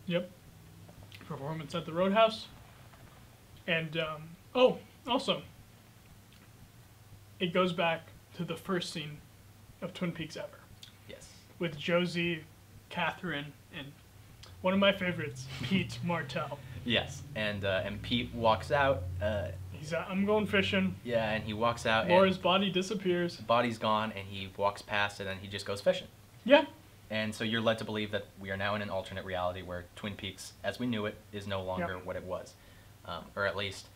Yep. Performance at the Roadhouse. And, also, it goes back to the first scene of Twin Peaks ever. Yes. With Josie, Catherine, and one of my favorites, Pete Martell. Yes, and Pete walks out. He's out, I'm going fishing. Yeah, and he walks out. Laura's body disappears. Body's gone, and he walks past, and then he just goes fishing. Yeah. And so you're led to believe that we are now in an alternate reality where Twin Peaks, as we knew it, is no longer what it was. Or at least,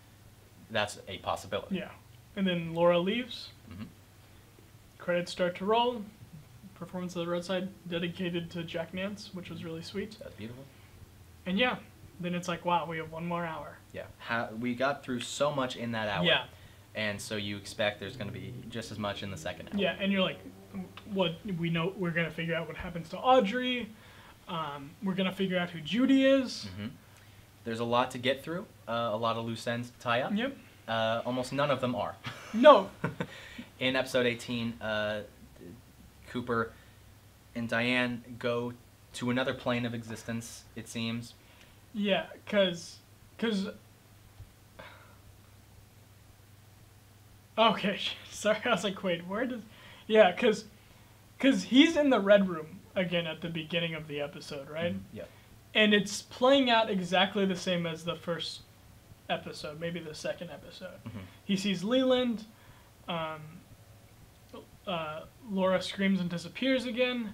that's a possibility. Yeah. And then Laura leaves. Mm-hmm. Credits start to roll. Performance of the Roadside dedicated to Jack Nance, which was really sweet. That's beautiful. And yeah, then it's like, wow, we have one more hour. Yeah. We got through so much in that hour. Yeah. And so you expect there's going to be just as much in the second hour. Yeah, and you're like, what we know, we're going to figure out what happens to Audrey. We're going to figure out who Judy is. Mm-hmm. There's a lot to get through, a lot of loose ends to tie up. Yep. Almost none of them are. No. In episode 18, Cooper and Diane go to another plane of existence, it seems. Yeah, cause okay, sorry, I was like, wait, where does... Yeah, cause he's in the Red Room again at the beginning of the episode, right? Yeah. And it's playing out exactly the same as the first episode, maybe the second episode. Mm-hmm. He sees Leland, Laura screams and disappears again,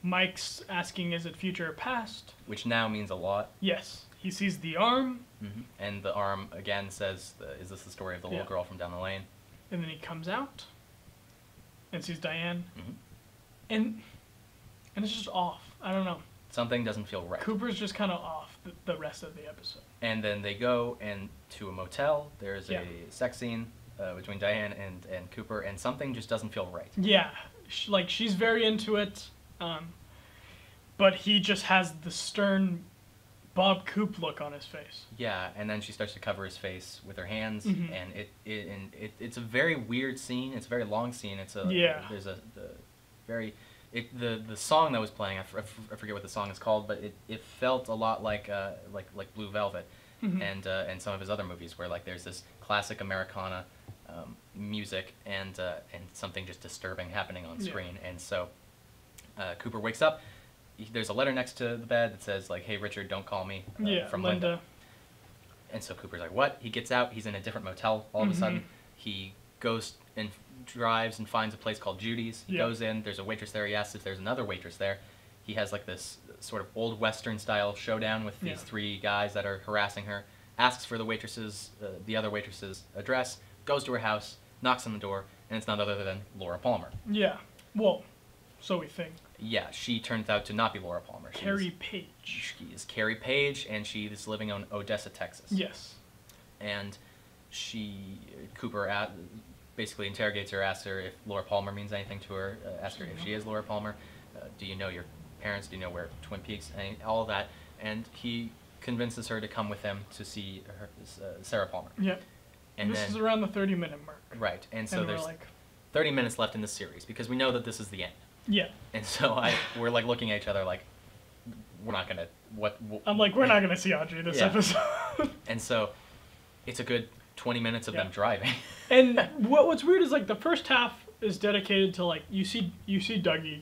Mike's asking, is it future or past? Which now means a lot. Yes. He sees the arm. Mm-hmm. And the arm, again, says, is this the story of the little girl from down the lane? And then he comes out and sees Diane. Mm-hmm. And it's just off. I don't know. Something doesn't feel right. Cooper's just kind of off the rest of the episode. And then they go to a motel. There's a sex scene between Diane and Cooper, and something just doesn't feel right. Yeah. She's very into it. But he just has the stern Bob Coop look on his face. Yeah, and then she starts to cover his face with her hands, mm-hmm. and it's a very weird scene. It's a very long scene. There's the song that was playing. I forget what the song is called, but it felt a lot like Blue Velvet, mm-hmm. and some of his other movies where like there's this classic Americana music and something just disturbing happening on screen, and so. Cooper wakes up. There's a letter next to the bed that says, like, hey, Richard, don't call me. From Linda. And so Cooper's like, what? He gets out. He's in a different motel all of a sudden. He goes and drives and finds a place called Judy's. He goes in. There's a waitress there. He asks if there's another waitress there. He has, like, this sort of old Western-style showdown with these three guys that are harassing her. Asks for the other waitress's address. Goes to her house. Knocks on the door. And it's none other than Laura Palmer. Yeah. Well... So we think. Yeah, she turns out to not be Laura Palmer. Carrie Page. She is Carrie Page, and she is living in Odessa, Texas. Yes. And Cooper basically interrogates her, asks her if Laura Palmer means anything to her, asks her if she is Laura Palmer, do you know your parents, do you know where Twin Peaks, and all of that. And he convinces her to come with him to see her, Sarah Palmer. Yep. And this is around the 30-minute mark. Right, and so there's 30 minutes left in this series, because we know that this is the end. Yeah. And so we're like looking at each other like, we're not gonna I'm like, we're not gonna see Audrey this episode. And so it's a good 20 minutes of them driving. And what's weird is like the first half is dedicated to like you see Dougie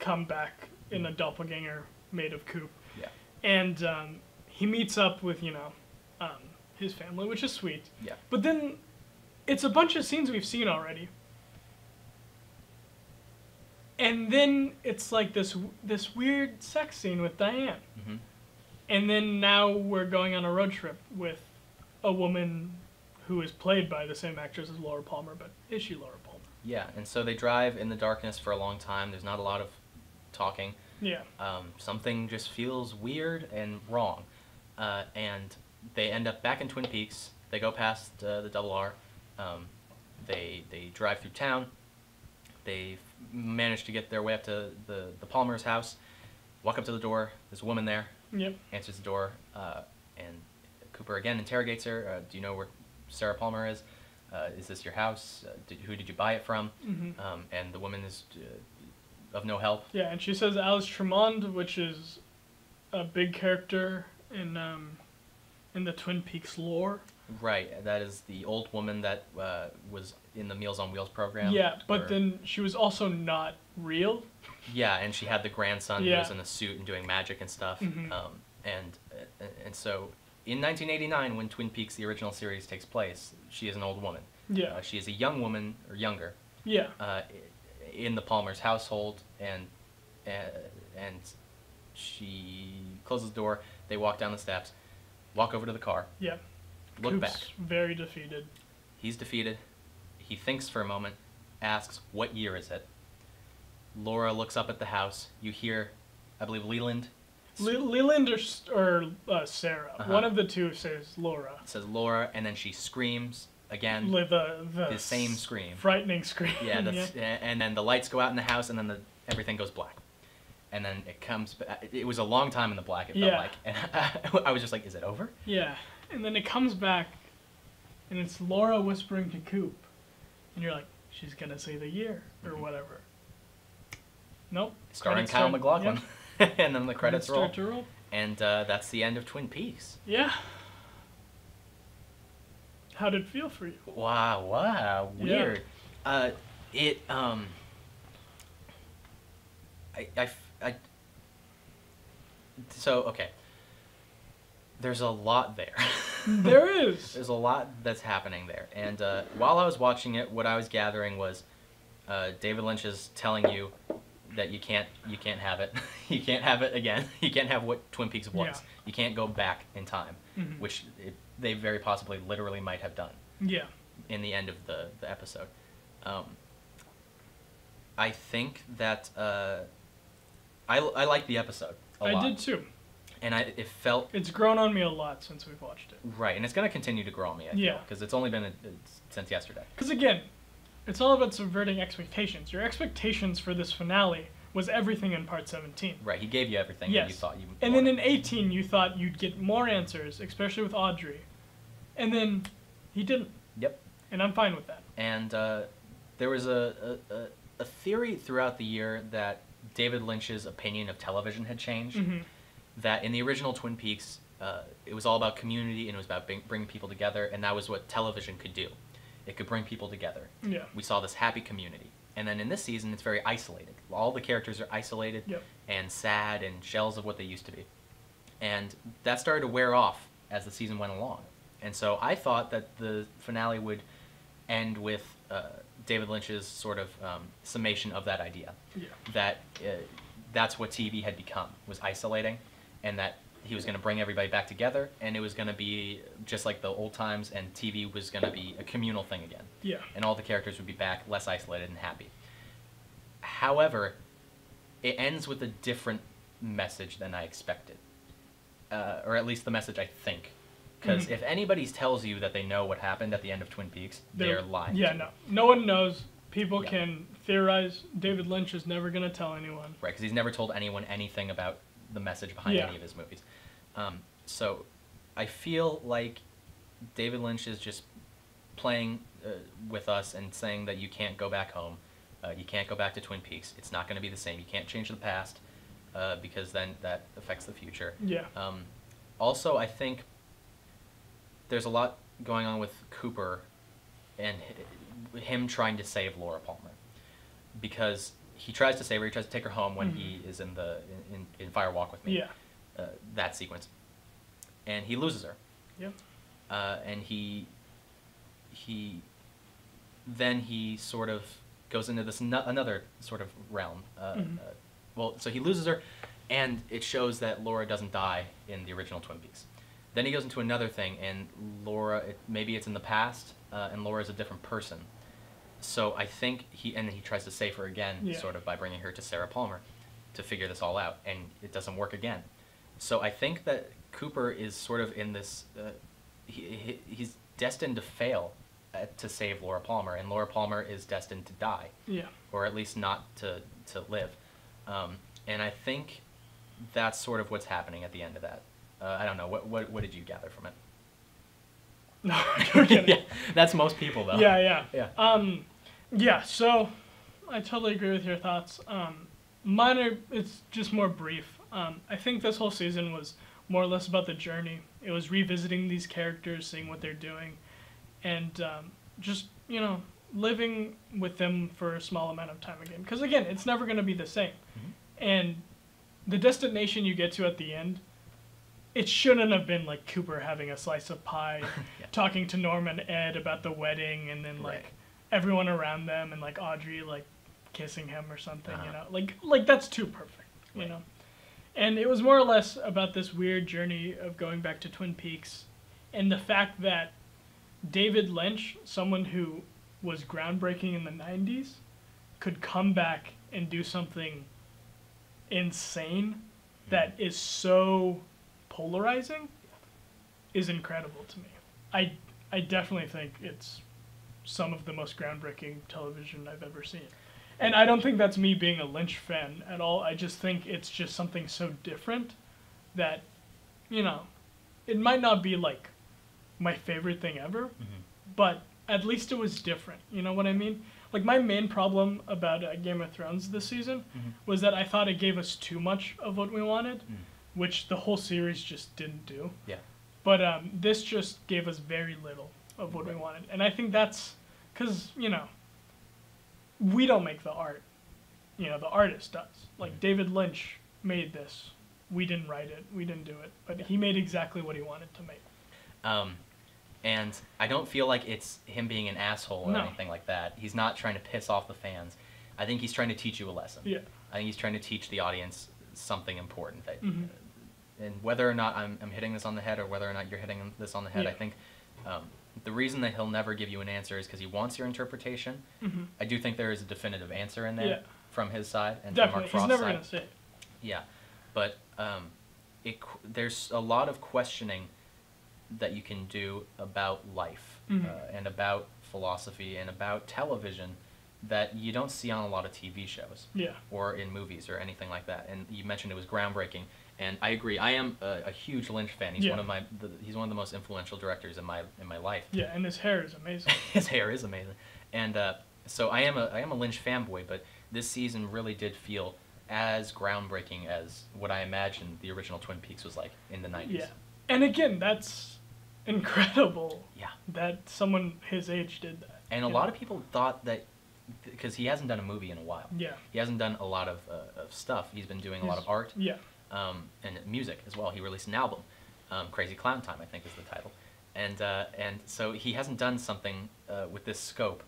come back in a doppelganger made of Coop. Yeah. And he meets up with his family, which is sweet. Yeah. But then it's a bunch of scenes we've seen already. And then it's like this weird sex scene with Diane. Mm-hmm. And then now we're going on a road trip with a woman who is played by the same actress as Laura Palmer, but is she Laura Palmer? Yeah, and so they drive in the darkness for a long time. There's not a lot of talking. Yeah. Something just feels weird and wrong. And they end up back in Twin Peaks. They go past the Double R. They drive through town. They manage to get their way up to the Palmer's house, walk up to the door. There's a woman there. Yep. Answers the door, and Cooper again interrogates her. Do you know where Sarah Palmer is? Is this your house? Who did you buy it from? Mm-hmm. And the woman is of no help. Yeah, and she says Alice Tremond, which is a big character in the Twin Peaks lore. Right, that is the old woman that was in the Meals on Wheels program. Yeah, but then she was also not real. Yeah, and she had the grandson who Yeah. was in a suit and doing magic and stuff. Mm-hmm. And so in 1989, when Twin Peaks, the original series, takes place, she is an old woman. Yeah. She is a young woman, or younger, Yeah. in the Palmer's household, and she closes the door. They walk down the steps, walk over to the car. Yeah. Look Coop's back. very defeated. He's defeated. He thinks for a moment, asks, what year is it? Laura looks up at the house. You hear, I believe, Leland. Leland or Sarah. Uh-huh. One of the two says Laura. It says Laura, and then she screams again. The same scream. Frightening scream. Yeah, and then the lights go out in the house, and then everything goes black. And then it comes back. It was a long time in the black, it felt like. And I was just like, is it over? Yeah. And then it comes back, and it's Laura whispering to Coop. And you're like, she's going to say the year, or whatever. Nope. Starring Credits Kyle start- MacLachlan. Yep. And then the credits roll. start to roll. And that's the end of Twin Peaks. Yeah. How did it feel for you? Wow, weird. So, okay. There's a lot there. There is. There's a lot that's happening there. And while I was watching it, what I was gathering was David Lynch is telling you that you can't have it. You can't have it again. You can't have what Twin Peaks was. Yeah. You can't go back in time, Mhm. which they very possibly literally might have done Yeah. in the end of the episode. I think that I like the episode a lot. I did too. And it felt It's grown on me a lot since we've watched it. right, and it's going to continue to grow on me, I Yeah. feel, because it's only been since yesterday. Because again, it's all about subverting expectations. Your expectations for this finale was everything in part 17. Right, he gave you everything Yes. that you thought you And then wanted. in 18, you thought you'd get more answers, especially with Audrey. And then he didn't. Yep. And I'm fine with that. And there was a theory throughout the year that David Lynch's opinion of television had changed. Mm-hmm. That in the original Twin Peaks, it was all about community and it was about bringing people together, and that was what television could do. It could bring people together. Yeah. We saw this happy community. And then in this season, it's very isolated. All the characters are isolated Yep. and sad and shells of what they used to be. And that started to wear off as the season went along. And so I thought that the finale would end with David Lynch's sort of summation of that idea. Yeah. That that's what TV had become, was isolating, and that he was going to bring everybody back together, and it was going to be just like the old times, and TV was going to be a communal thing again. Yeah. And all the characters would be back, less isolated and happy. However, it ends with a different message than I expected. Or at least the message I think. Because Mhm. if anybody tells you that they know what happened at the end of Twin Peaks, they're lying. Yeah, to you. no one knows. People Yeah. can theorize. David Lynch is never going to tell anyone. Right, because he's never told anyone anything about the message behind Yeah. any of his movies. So I feel like David Lynch is just playing with us and saying that you can't go back home. You can't go back to Twin Peaks. It's not going to be the same. You can't change the past because then that affects the future. Yeah. Also, I think there's a lot going on with Cooper and him trying to save Laura Palmer, because he tries to save her. He tries to take her home when he is in in Fire Walk with Me. Yeah. That sequence, and he loses her. Yep. And he then he sort of goes into this another sort of realm. Well, so he loses her, and it shows that Laura doesn't die in the original Twin Peaks. Then he goes into another thing, and Laura, maybe it's in the past, and Laura is a different person. So I think he tries to save her again, Yeah. sort of by bringing her to Sarah Palmer to figure this all out, and it doesn't work again. So I think that Cooper is sort of in this, he's destined to fail to save Laura Palmer, and Laura Palmer is destined to die. Yeah. Or at least not to live. And I think that's sort of what's happening at the end of that. I don't know, what did you gather from it? No, you're kidding. Yeah, that's most people, though. Yeah. Yeah. So I totally agree with your thoughts. Mine are, it's just more brief. I think this whole season was more or less about the journey. It was revisiting these characters, seeing what they're doing, and just, living with them for a small amount of time again. Because, again, it's never going to be the same. Mhm. And the destination you get to at the end, it shouldn't have been like Cooper having a slice of pie, Yeah. talking to Norm and Ed about the wedding, and then like Right. everyone around them, and like Audrey like kissing him or something, Uh-huh. like that's too perfect, Right. And it was more or less about this weird journey of going back to Twin Peaks, and the fact that David Lynch, someone who was groundbreaking in the 90s, could come back and do something insane that is so polarizing is incredible to me. I definitely think it's some of the most groundbreaking television I've ever seen. And I don't think that's me being a Lynch fan at all. I just think it's just something so different that, it might not be like my favorite thing ever, but at least it was different. You know what I mean? like my main problem about Game of Thrones this season was that I thought it gave us too much of what we wanted, which the whole series just didn't do. Yeah. But this just gave us very little of what we wanted, and I think that's because we don't make the art, the artist does. Like David Lynch made this. We didn't write it. We didn't do it, but he made exactly what he wanted to make. And I don't feel like it's him being an asshole or anything like that. He's not trying to piss off the fans. I think he's trying to teach you a lesson. Yeah. I think he's trying to teach the audience something important. That, and whether or not I'm hitting this on the head or whether or not you're hitting this on the head, I think the reason that he'll never give you an answer is because he wants your interpretation. I do think there is a definitive answer in there from his side and from Mark Frost's side. He's never going to say it. Yeah, but there's a lot of questioning that you can do about life and about philosophy and about television that you don't see on a lot of TV shows or in movies or anything like that. And you mentioned it was groundbreaking, and I agree. I am a huge Lynch fan. He's one of he's one of the most influential directors in my life. Yeah, and his hair is amazing. His hair is amazing, and so I am a Lynch fanboy. But this season really did feel as groundbreaking as what I imagined the original Twin Peaks was like in the 90s. Yeah, and again, that's incredible. Yeah, that someone his age did that. And a lot of people thought that because he hasn't done a movie in a while. Yeah, he hasn't done a lot of stuff. He's been doing a lot of art. Yeah, and music as well. He released an album, Crazy Clown Time, I think is the title, and so he hasn't done something with this scope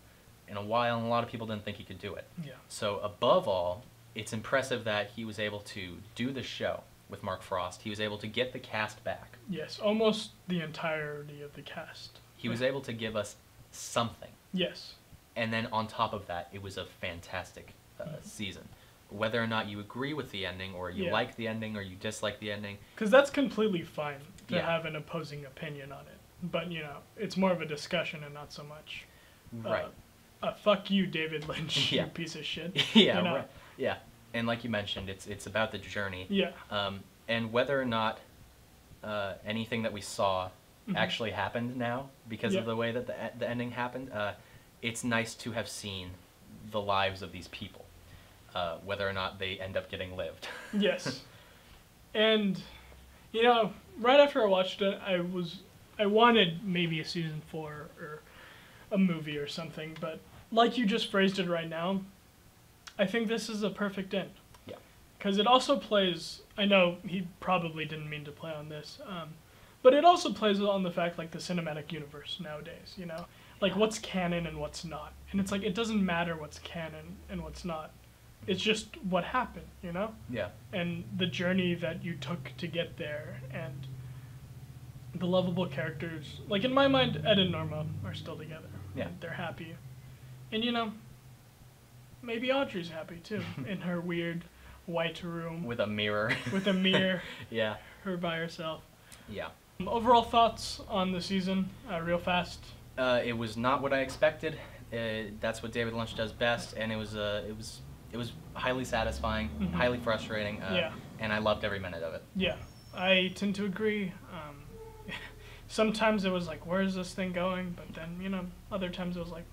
in a while, and a lot of people didn't think he could do it. Yeah. So above all, it's impressive that he was able to do the show with Mark Frost. He was able to get the cast back. Yes, almost the entirety of the cast. He was able to give us something. Yes. And then on top of that, it was a fantastic season. Whether or not you agree with the ending, or you like the ending, or you dislike the ending. Because that's completely fine to have an opposing opinion on it. But, it's more of a discussion and not so much. Right. Fuck you, David Lynch, you piece of shit. Yeah, right. Yeah. And like you mentioned, it's about the journey. Yeah. And whether or not anything that we saw actually happened now, because of the way that the ending happened, it's nice to have seen the lives of these people, whether or not they end up getting lived. Yes. And, right after I watched it, I wanted maybe a season 4 or a movie or something, but like you just phrased it right now, I think this is a perfect end. Yeah. Because it also plays, I know he probably didn't mean to play on this, but it also plays on the fact, like, the cinematic universe nowadays, Like, what's canon and what's not. And it's like, it doesn't matter what's canon and what's not. It's just what happened, Yeah. And the journey that you took to get there, and the lovable characters. Like, in my mind, Ed and Norma are still together. Yeah. And they're happy. And, maybe Audrey's happy, too, in her weird white room. With a mirror. With a mirror. Yeah. Her by herself. Yeah. Overall thoughts on the season, real fast? It was not what I expected. That's what David Lynch does best, and it was highly satisfying, highly frustrating, and I loved every minute of it. Yeah, I tend to agree. Sometimes it was like, where is this thing going? But then, other times it was like,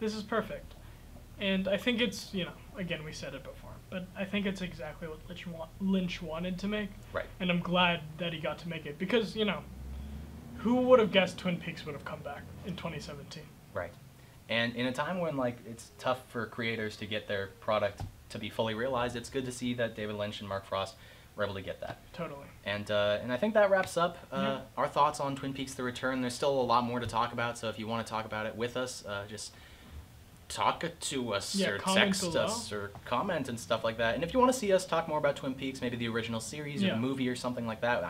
this is perfect. And I think it's, again, we said it before, but I think it's exactly what Lynch wanted to make. Right. And I'm glad that he got to make it because, who would have guessed Twin Peaks would have come back in 2017? Right. And in a time when, like, it's tough for creators to get their product to be fully realized, it's good to see that David Lynch and Mark Frost were able to get that. Totally. And I think that wraps up our thoughts on Twin Peaks: The Return. There's still a lot more to talk about, so if you want to talk about it with us, just talk to us or text us or comment and stuff like that. And if you want to see us talk more about Twin Peaks, maybe the original series or the movie or something like that,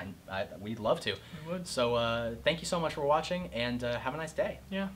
we'd love to. We would. So thank you so much for watching, and have a nice day. Yeah.